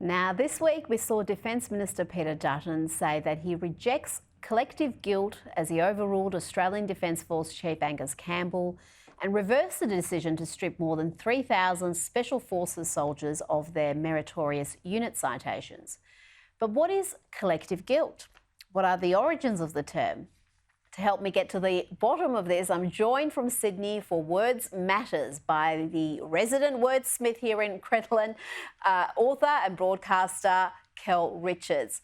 Now, this week we saw Defence Minister Peter Dutton say that he rejects collective guilt as he overruled Australian Defence Force Chief Angus Campbell and reversed the decision to strip more than 3,000 Special Forces soldiers of their meritorious unit citations. But what is collective guilt? What are the origins of the term? To help me get to the bottom of this, I'm joined from Sydney for Words Matters by the resident wordsmith here in Crinoline, author and broadcaster Kel Richards.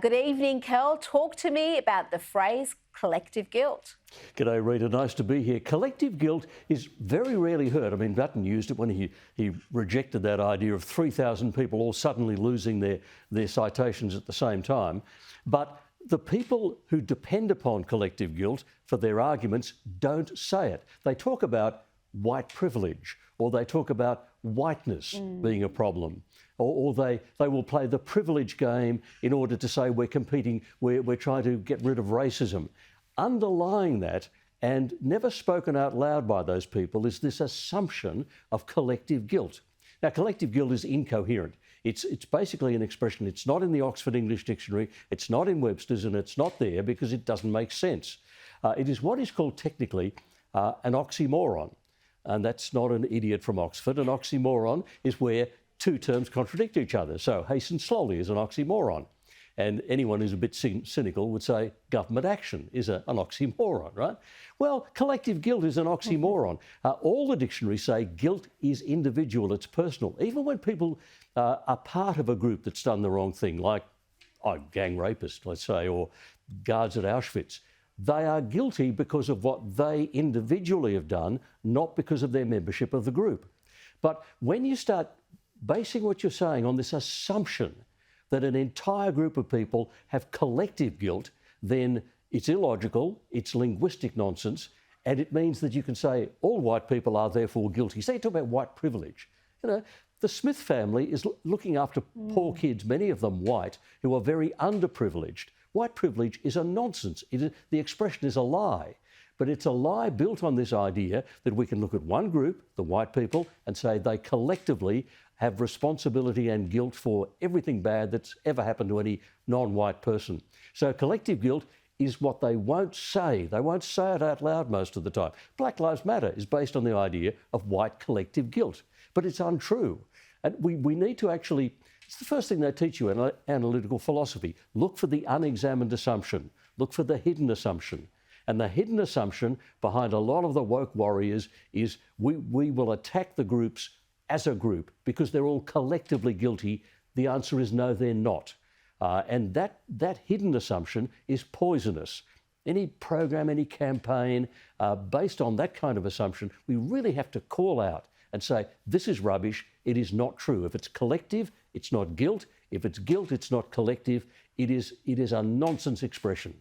Good evening, Kel. Talk to me about the phrase collective guilt. G'day, Rita. Nice to be here. Collective guilt is very rarely heard. I mean, Dutton used it when he rejected that idea of 3,000 people all suddenly losing their citations at the same time. But the people who depend upon collective guilt for their arguments don't say it. They talk about white privilege, or they talk about whiteness being a problem, or they will play the privilege game in order to say we're competing, we're trying to get rid of racism. Underlying that, and never spoken out loud by those people, is this assumption of collective guilt. Now, collective guilt is incoherent. It's basically an expression. It's not in the Oxford English Dictionary, it's not in Webster's, and it's not there because it doesn't make sense. It is what is called technically an oxymoron. And that's not an idiot from Oxford. An oxymoron is where two terms contradict each other. So hasten slowly is an oxymoron. And anyone who's a bit cynical would say government action is an oxymoron, right? Well, collective guilt is an oxymoron. All the dictionaries say guilt is individual, it's personal. Even when people are part of a group that's done the wrong thing, like gang rapists, let's say, or guards at Auschwitz, they are guilty because of what they individually have done, not because of their membership of the group. But when you start basing what you're saying on this assumption that an entire group of people have collective guilt, then it's illogical, it's linguistic nonsense, and it means that you can say all white people are therefore guilty. Say, talk about white privilege. You know, the Smith family is looking after poor kids, many of them white, who are very underprivileged. White privilege is a nonsense. The expression is a lie. But it's a lie built on this idea that we can look at one group, the white people, and say they collectively have responsibility and guilt for everything bad that's ever happened to any non-white person. So collective guilt is what they won't say. They won't say it out loud most of the time. Black Lives Matter is based on the idea of white collective guilt, but it's untrue. And we need to actually, it's the first thing they teach you in analytical philosophy. Look for the unexamined assumption. Look for the hidden assumption. And the hidden assumption behind a lot of the woke warriors is we will attack the groups as a group because they're all collectively guilty. The answer is no, they're not. And that hidden assumption is poisonous. Any program, any campaign based on that kind of assumption, we really have to call out and say, this is rubbish, it is not true. If it's collective, it's not guilt. If it's guilt, it's not collective. It is a nonsense expression.